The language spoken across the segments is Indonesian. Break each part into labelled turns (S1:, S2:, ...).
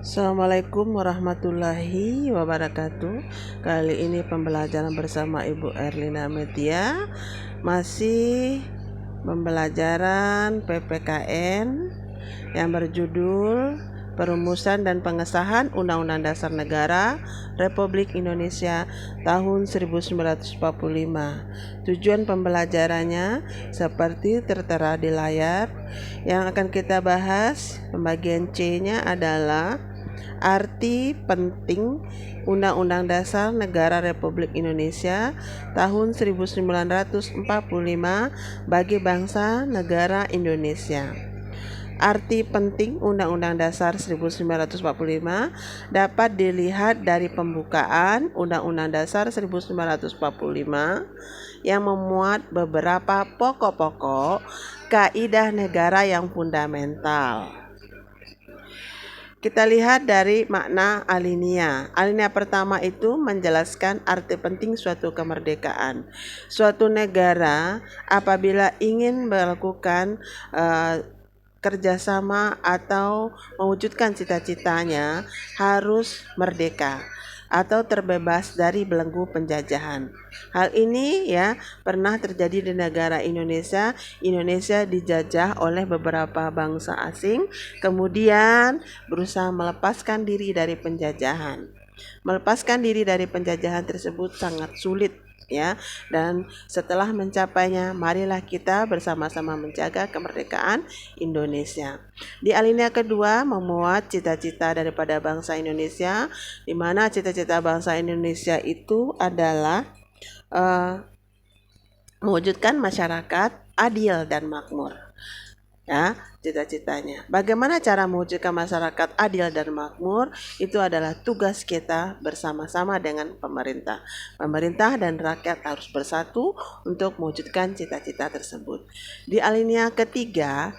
S1: Assalamualaikum warahmatullahi wabarakatuh. Kali ini pembelajaran bersama Ibu Erlina Metia masih pembelajaran PPKN yang berjudul Perumusan dan Pengesahan Undang-Undang Dasar Negara Republik Indonesia tahun 1945. Tujuan pembelajarannya seperti tertera di layar. Yang akan kita bahas pembagian C-nya adalah arti penting Undang-Undang Dasar Negara Republik Indonesia tahun 1945 bagi bangsa negara Indonesia. Arti penting Undang-Undang Dasar 1945 dapat dilihat dari pembukaan Undang-Undang Dasar 1945 yang memuat beberapa pokok-pokok kaidah negara yang fundamental. Kita lihat dari makna alinea. Alinea pertama itu menjelaskan arti penting suatu kemerdekaan. Suatu negara apabila ingin melakukan kerjasama atau mewujudkan cita-citanya harus merdeka atau terbebas dari belenggu penjajahan. Hal ini pernah terjadi di negara Indonesia. Indonesia dijajah oleh beberapa bangsa asing, kemudian berusaha melepaskan diri dari penjajahan. Melepaskan diri dari penjajahan tersebut sangat sulit dan setelah mencapainya, marilah kita bersama-sama menjaga kemerdekaan Indonesia. Di alinea kedua memuat cita-cita daripada bangsa Indonesia, di mana cita-cita bangsa Indonesia itu adalah mewujudkan masyarakat adil dan makmur. Cita-citanya. Bagaimana cara mewujudkan masyarakat adil dan makmur? Itu adalah tugas kita bersama-sama dengan pemerintah. Pemerintah dan rakyat harus bersatu untuk mewujudkan cita-cita tersebut. Di alinea ketiga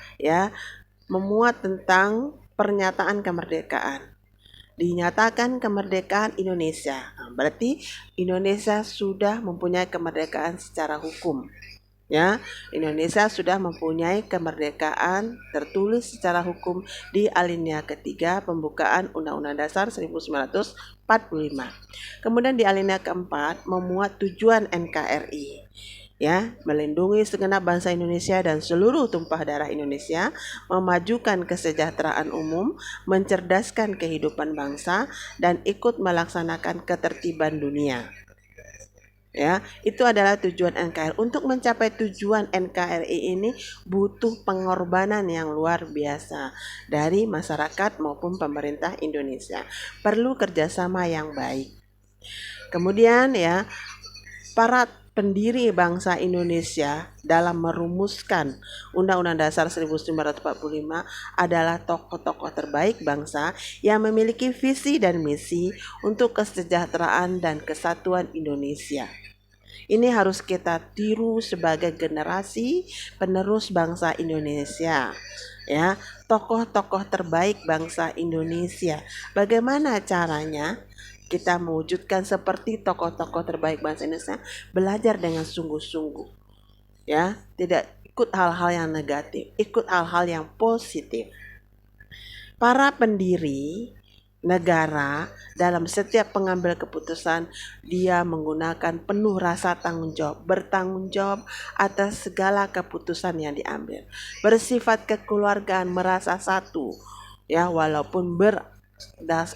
S1: memuat tentang pernyataan kemerdekaan. Dinyatakan kemerdekaan Indonesia. Berarti Indonesia sudah mempunyai kemerdekaan secara hukum. Indonesia sudah mempunyai kemerdekaan tertulis secara hukum di alinea ketiga pembukaan Undang-Undang Dasar 1945. Kemudian di alinea keempat memuat tujuan NKRI. Melindungi segenap bangsa Indonesia dan seluruh tumpah darah Indonesia, memajukan kesejahteraan umum, mencerdaskan kehidupan bangsa, dan ikut melaksanakan ketertiban dunia. Itu adalah tujuan NKRI. Untuk mencapai tujuan NKRI ini butuh pengorbanan yang luar biasa dari masyarakat maupun pemerintah Indonesia. Perlu kerjasama yang baik. Kemudian para pendiri bangsa Indonesia dalam merumuskan Undang-Undang Dasar 1945 adalah tokoh-tokoh terbaik bangsa yang memiliki visi dan misi untuk kesejahteraan dan kesatuan Indonesia. Ini harus kita tiru sebagai generasi penerus bangsa Indonesia. Tokoh-tokoh terbaik bangsa Indonesia. Bagaimana caranya kita mewujudkan seperti tokoh-tokoh terbaik bangsa Indonesia? Belajar dengan sungguh-sungguh. Tidak ikut hal-hal yang negatif, ikut hal-hal yang positif. Para pendiri negara dalam setiap pengambil keputusan, dia menggunakan penuh rasa tanggung jawab, bertanggung jawab atas segala keputusan yang diambil. Bersifat kekeluargaan, merasa satu, walaupun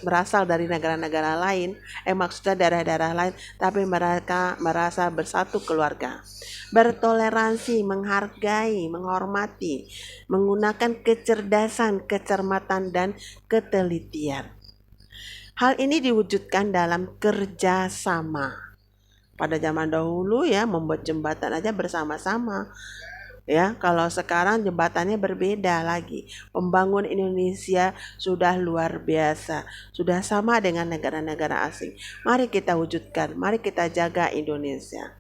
S1: berasal dari negara-negara lain, maksudnya daerah-daerah lain, tapi mereka merasa bersatu keluarga. Bertoleransi, menghargai, menghormati, menggunakan kecerdasan, kecermatan, dan ketelitian. Hal ini diwujudkan dalam kerjasama. Pada zaman dahulu membuat jembatan aja bersama-sama. Kalau sekarang jembatannya berbeda lagi. Pembangun Indonesia sudah luar biasa, sudah sama dengan negara-negara asing. Mari kita wujudkan, mari kita jaga Indonesia.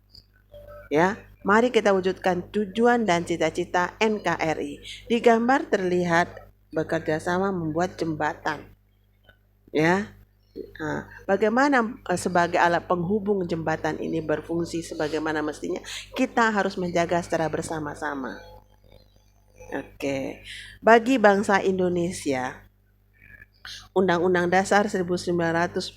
S1: Mari kita wujudkan tujuan dan cita-cita NKRI. Di gambar terlihat bekerja sama membuat jembatan. Bagaimana sebagai alat penghubung jembatan ini berfungsi sebagaimana mestinya, kita harus menjaga secara bersama-sama. Bagi bangsa Indonesia, Undang-Undang Dasar 1945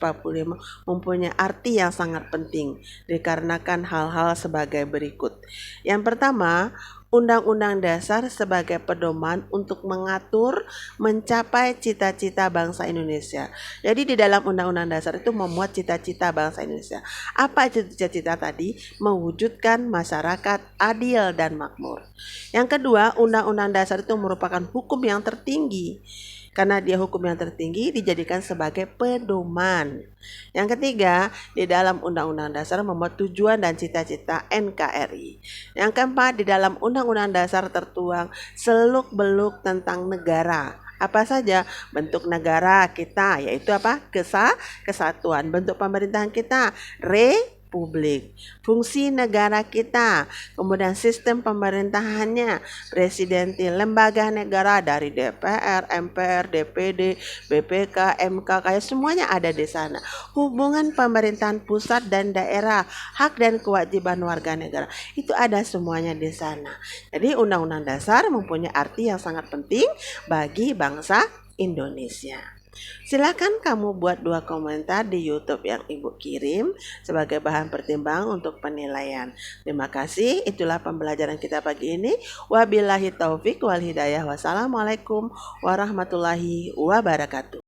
S1: mempunyai arti yang sangat penting dikarenakan hal-hal sebagai berikut. Yang pertama, Undang-Undang Dasar sebagai pedoman untuk mengatur mencapai cita-cita bangsa Indonesia. Jadi di dalam Undang-Undang Dasar itu memuat cita-cita bangsa Indonesia. Apa itu cita-cita tadi? Mewujudkan masyarakat adil dan makmur. Yang kedua, Undang-Undang Dasar itu merupakan hukum yang tertinggi. Karena dia hukum yang tertinggi dijadikan sebagai pedoman. Yang ketiga, di dalam Undang-Undang Dasar memuat tujuan dan cita-cita NKRI. Yang keempat, di dalam Undang-Undang Dasar tertuang seluk-beluk tentang negara. Apa saja bentuk negara kita, yaitu apa? Kesatuan. Bentuk pemerintahan kita, republik. Fungsi negara kita, kemudian sistem pemerintahannya, presidentil, lembaga negara dari DPR, MPR, DPD, BPK, MK, kayak semuanya ada di sana. Hubungan pemerintahan pusat dan daerah, hak dan kewajiban warga negara, itu ada semuanya di sana. Jadi Undang-Undang Dasar mempunyai arti yang sangat penting bagi bangsa Indonesia. Silakan kamu buat 2 komentar di YouTube yang Ibu kirim sebagai bahan pertimbangan untuk penilaian. Terima kasih, itulah pembelajaran kita pagi ini. Wabillahi taufik wal hidayah. Wassalamualaikum warahmatullahi wabarakatuh.